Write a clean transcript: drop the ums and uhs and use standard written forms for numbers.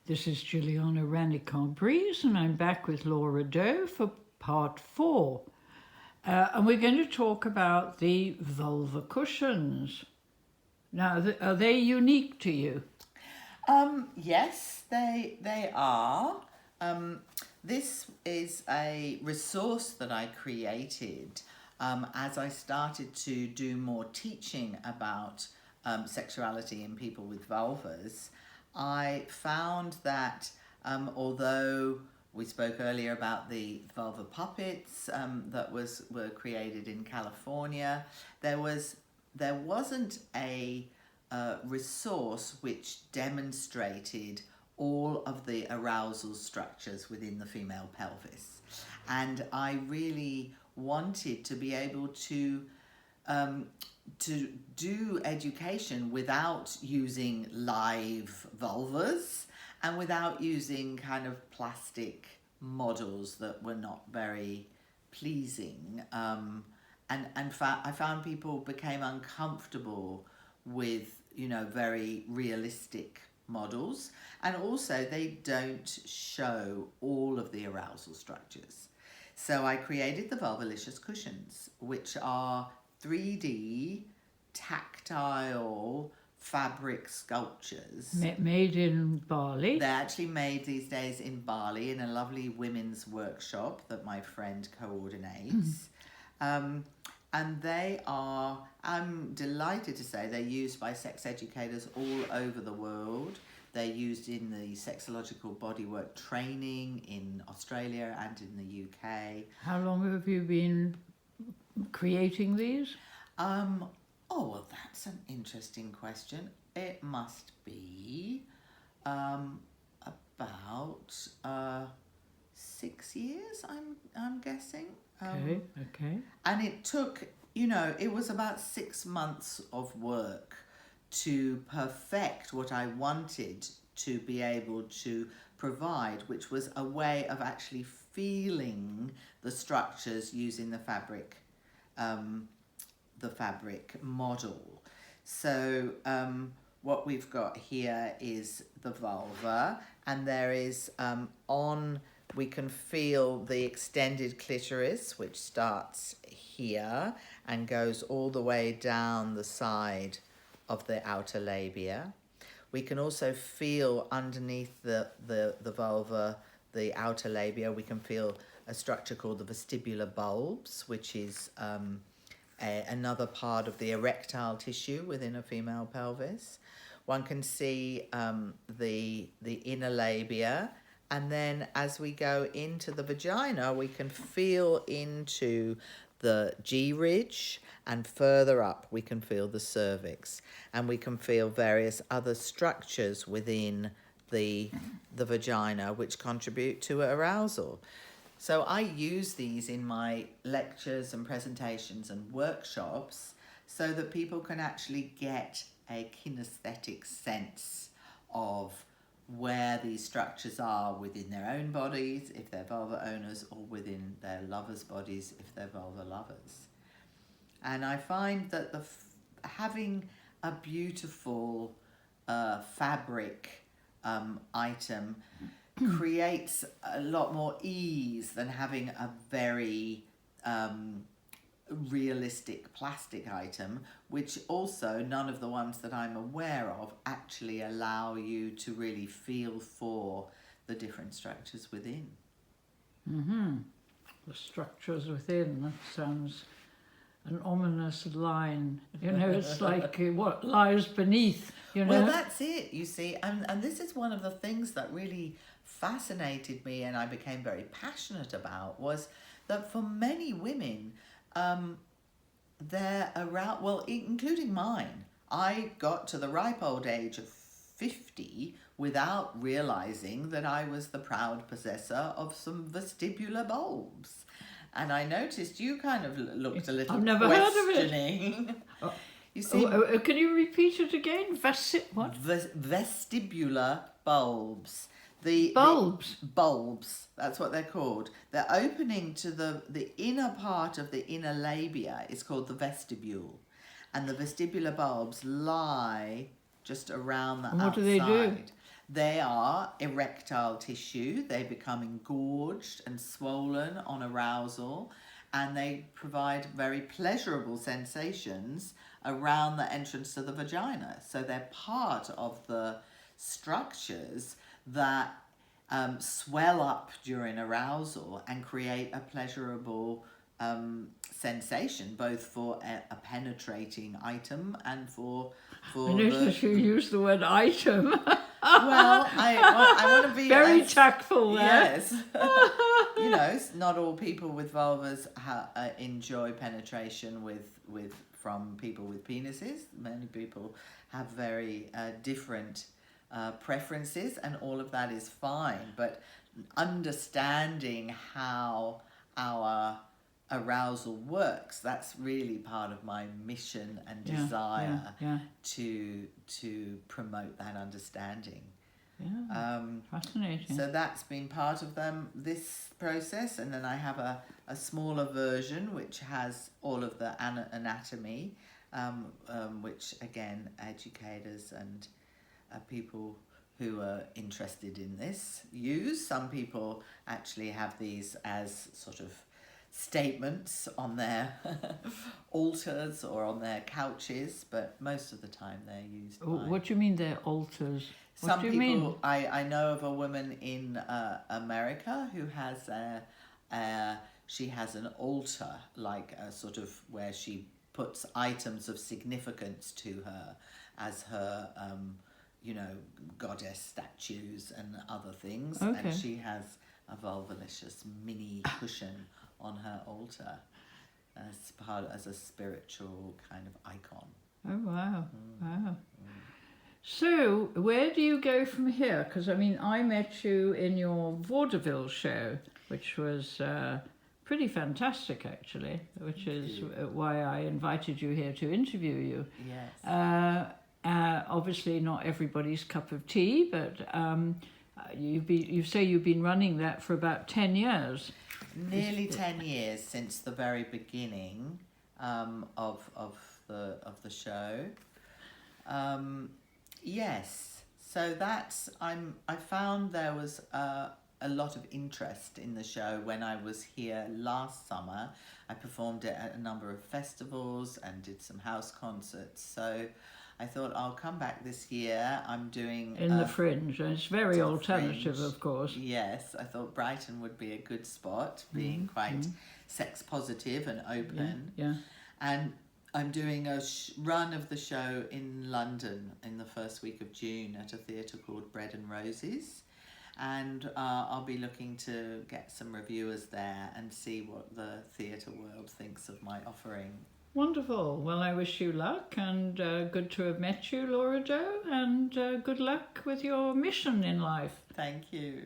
This is JILLIANA Ranicar-Breese, and I'm back with Laura-Doe for part 4. And we're going to talk about the vulva cushions. Now, are they unique to you? Yes, they are. This is a resource that I created as I started to do more teaching about sexuality in people with vulvas. I found that although we spoke earlier about the vulva puppets that were created in California, there wasn't a resource which demonstrated all of the arousal structures within the female pelvis, and I really wanted to be able to do education without using live vulvas and without using kind of plastic models that were not very pleasing. I found people became uncomfortable with, very realistic models, and also they don't show all of the arousal structures. So I created the Vulvalicious cushions, which are 3D tactile fabric sculptures. Made in Bali. They're actually made these days in Bali in a lovely women's workshop that my friend coordinates. And they are, I'm delighted to say, they're used by sex educators all over the world. They're used in the sexological bodywork training in Australia and in the UK. How long have you been creating these? Well, that's an interesting question. It must be about 6 years, I'm guessing. Okay. And it took, it was about 6 months of work to perfect what I wanted to be able to provide, which was a way of actually feeling the structures using the fabric model. So what we've got here is the vulva, and there is we can feel the extended clitoris, which starts here and goes all the way down the side of the outer labia. We can also feel underneath the vulva, the outer labia, we can feel a structure called the vestibular bulbs, which is another part of the erectile tissue within a female pelvis. One can see the inner labia, and then as we go into the vagina, we can feel into the G-ridge, and further up we can feel the cervix, and we can feel various other structures within the vagina which contribute to arousal. So I use these in my lectures and presentations and workshops so that people can actually get a kinesthetic sense of where these structures are within their own bodies, if they're vulva owners, or within their lovers' bodies, if they're vulva lovers. And I find that having a beautiful fabric item creates a lot more ease than having a very realistic plastic item, which also none of the ones that I'm aware of actually allow you to really feel for the different structures within. The structures within, that sounds an ominous line. It's like what lies beneath, Well, that's it, you see. And this is one of the things that really fascinated me and I became very passionate about, was that for many women, they're around, well, including mine, I got to the ripe old age of 50 without realizing that I was the proud possessor of some vestibular bulbs. And I noticed you kind of looked a little I've never questioning. heard of it. You see, can you repeat it again? what? Vestibular bulbs. Bulbs? Bulbs, that's what they're called. The opening to the inner part of the inner labia is called the vestibule. And the vestibular bulbs lie just around the outside. What do they do? They are erectile tissue. They become engorged and swollen on arousal, and they provide very pleasurable sensations around the entrance to the vagina. So they're part of the structures that swell up during arousal and create a pleasurable sensation, both for a penetrating item and for I noticed you used the word item. Well, I want to be very tactful there. Yes. You know, not all people with vulvas enjoy penetration from people with penises. Many people have very different preferences, and all of that is fine. But understanding how our arousal works, that's really part of my mission and desire to promote that understanding. Fascinating. So that's been part of this process, and then I have a smaller version which has all of the anatomy, which again educators and people who are interested in this use. Some people actually have these as sort of statements on their altars or on their couches, but most of the time they're used by... What do you mean they're altars? Some people, I know of a woman in America who has she has an altar, like a sort of where she puts items of significance to her as her you know, goddess statues and other things. Okay. And she has a vulvalicious mini cushion on her altar as a spiritual kind of icon. Oh, wow. Wow. So, where do you go from here? Because, I mean, I met you in your vaudeville show, which was pretty fantastic, actually, which is why I invited you here to interview you. Yes. Obviously, not everybody's cup of tea, but you say you've been running that for about 10 years. Nearly 10 years since the very beginning of the show. Yes, so that's I found there was a lot of interest in the show when I was here last summer. I performed it at a number of festivals and did some house concerts. So I thought I'll come back this year. I'm doing... In the Fringe, and it's very alternative, Fringe. of course. Yes, I thought Brighton would be a good spot, being quite sex positive and open. Yeah. And I'm doing a run of the show in London in the first week of June at a theatre called Bread and Roses. And I'll be looking to get some reviewers there and see what the theatre world thinks of my offering. Wonderful. Well, I wish you luck, and good to have met you, Laura-Doe, and good luck with your mission in life. Thank you.